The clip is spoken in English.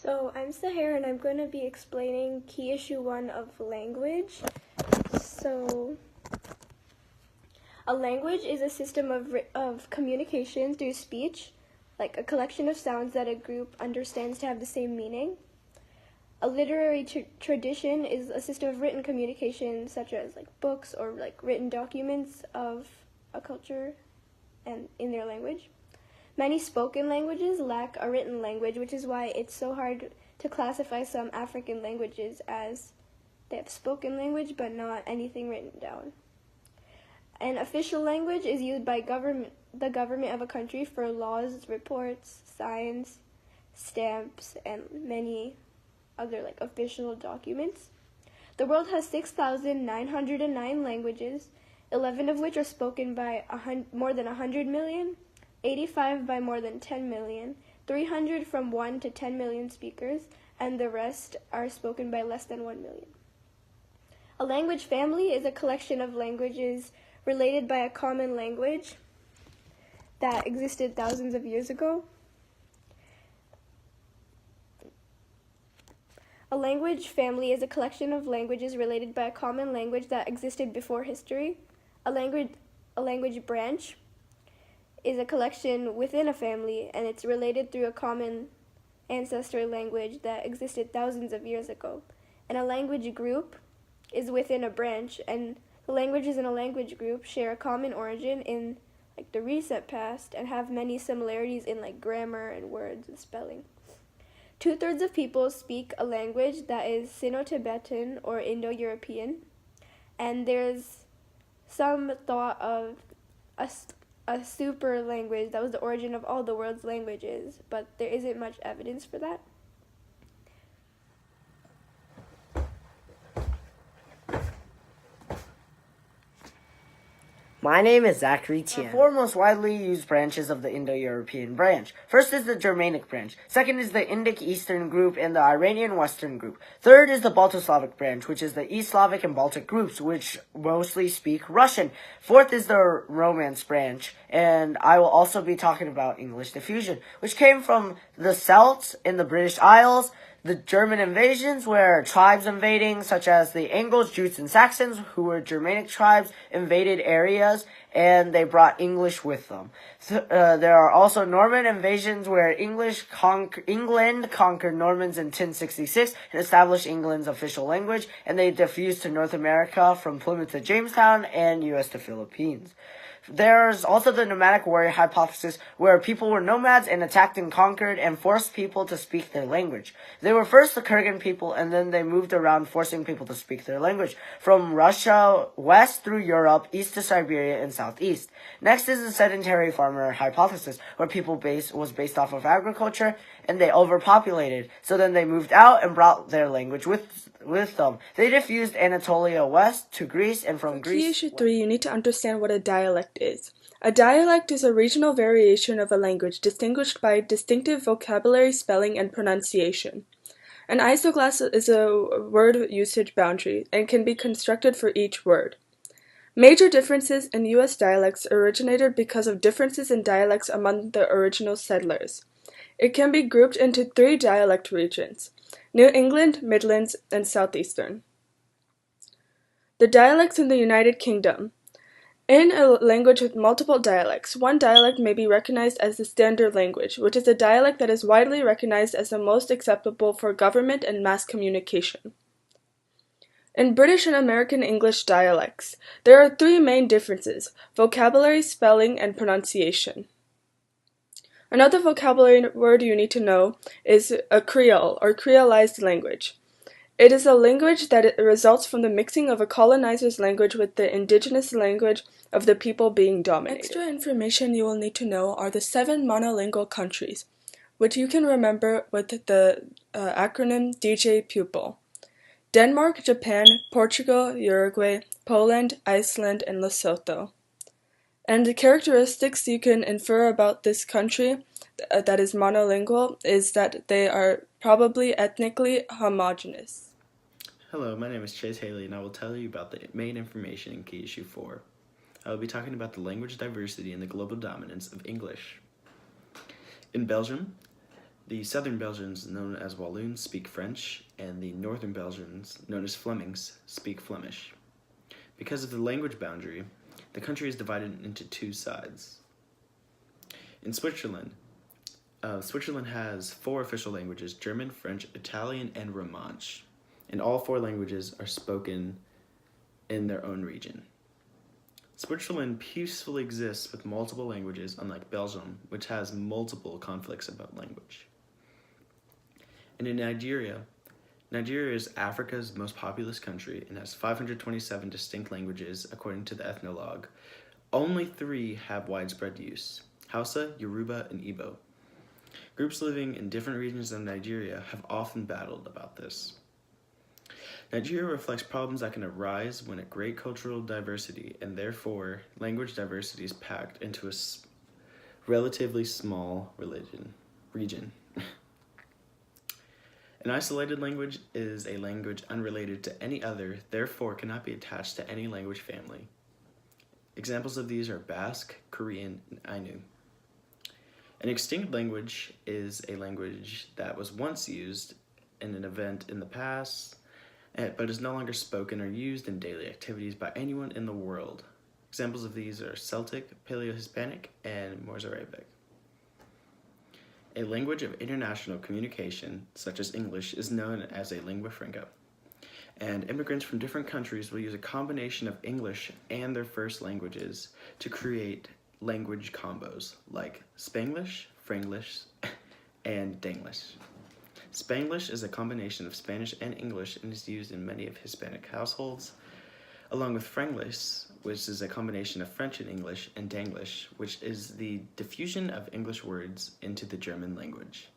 So I'm Sahar and I'm going to be explaining key issue 1 of language. So a language is a system of communication through speech, like a collection of sounds that a group understands to have the same meaning. A literary tradition is a system of written communication such as like books or like written documents of a culture and in their language. Many spoken languages lack a written language, which is why it's so hard to classify some African languages as they have spoken language but not anything written down. An official language is used by the government of a country for laws, reports, signs, stamps, and many other like official documents. The world has 6,909 languages, 11 of which are spoken by more than 100 million, 85 by more than 10 million, 300 from 1 to 10 million speakers, and the rest are spoken by less than 1 million. A language family is a collection of languages related by a common language that existed thousands of years ago. A language family is a collection of languages related by a common language that existed before history. A language branch is a collection within a family, and it's related through a common ancestral language that existed thousands of years ago. And a language group is within a branch, and the languages in a language group share a common origin in like the recent past and have many similarities in like grammar and words and spelling. 2/3 of people speak a language that is Sino-Tibetan or Indo-European, and there's some thought of a super language that was the origin of all the world's languages, but there isn't much evidence for that. My name is Zachary Tian. There are four most widely used branches of the Indo-European branch. First is the Germanic branch. Second is the Indic Eastern group and the Iranian Western group. Third is the Balto-Slavic branch, which is the East Slavic and Baltic groups, which mostly speak Russian. Fourth is the Romance branch, and I will also be talking about English diffusion, which came from the Celts in the British Isles, the German invasions, where tribes invading, such as the Angles, Jutes, and Saxons, who were Germanic tribes, invaded areas, and they brought English with them. There are also Norman invasions, where England conquered Normans in 1066 and established England's official language, and they diffused to North America from Plymouth to Jamestown and U.S. to Philippines. There's also the nomadic warrior hypothesis, where people were nomads and attacked and conquered and forced people to speak their language. They were first the Kurgan people, and then they moved around forcing people to speak their language, from Russia west through Europe, east to Siberia, and southeast. Next is the sedentary farmer hypothesis, where people was based off of agriculture, and they overpopulated. So then they moved out and brought their language with them. They diffused Anatolia west to Greece, and from Greece... Key issue 3, you need to understand what a dialect is. A dialect is a regional variation of a language distinguished by distinctive vocabulary, spelling, and pronunciation. An isogloss is a word usage boundary and can be constructed for each word. Major differences in U.S. dialects originated because of differences in dialects among the original settlers. It can be grouped into 3 dialect regions: New England, Midlands, and Southeastern. The dialects in the United Kingdom. In a language with multiple dialects, one dialect may be recognized as the standard language, which is a dialect that is widely recognized as the most acceptable for government and mass communication. In British and American English dialects, there are 3 main differences: vocabulary, spelling, and pronunciation. Another vocabulary word you need to know is a Creole, or creolized language. It is a language that results from the mixing of a colonizer's language with the indigenous language of the people being dominated. Extra information you will need to know are the 7 monolingual countries, which you can remember with the acronym DJ Pupil: Denmark, Japan, Portugal, Uruguay, Poland, Iceland, and Lesotho. And the characteristics you can infer about this country that is monolingual is that they are probably ethnically homogeneous. Hello, my name is Chase Haley, and I will tell you about the main information in Key Issue 4. I will be talking about the language diversity and the global dominance of English. In Belgium, The southern Belgians, known as Walloons, speak French, and the northern Belgians, known as Flemings, speak Flemish. Because of the language boundary, the country is divided into two sides. In Switzerland, Switzerland has 4 official languages: German, French, Italian, and Romansh. And all 4 languages are spoken in their own region. Switzerland peacefully exists with multiple languages, unlike Belgium, which has multiple conflicts about language. And in Nigeria is Africa's most populous country and has 527 distinct languages according to the Ethnologue. Only 3 have widespread use: Hausa, Yoruba, and Igbo. Groups living in different regions of Nigeria have often battled about this. Nigeria reflects problems that can arise when a great cultural diversity and therefore language diversity is packed into a relatively small region. An isolated language is a language unrelated to any other, therefore cannot be attached to any language family. Examples of these are Basque, Korean, and Ainu. An extinct language is a language that was once used in an event in the past, but is no longer spoken or used in daily activities by anyone in the world. Examples of these are Celtic, Paleo-Hispanic, and Morse-Arabic. A language of international communication, such as English, is known as a lingua franca, and immigrants from different countries will use a combination of English and their first languages to create language combos like Spanglish, Franglish, and Danglish. Spanglish is a combination of Spanish and English and is used in many of Hispanic households, along with Franglish, which is a combination of French and English, and Danglish, which is the diffusion of English words into the German language.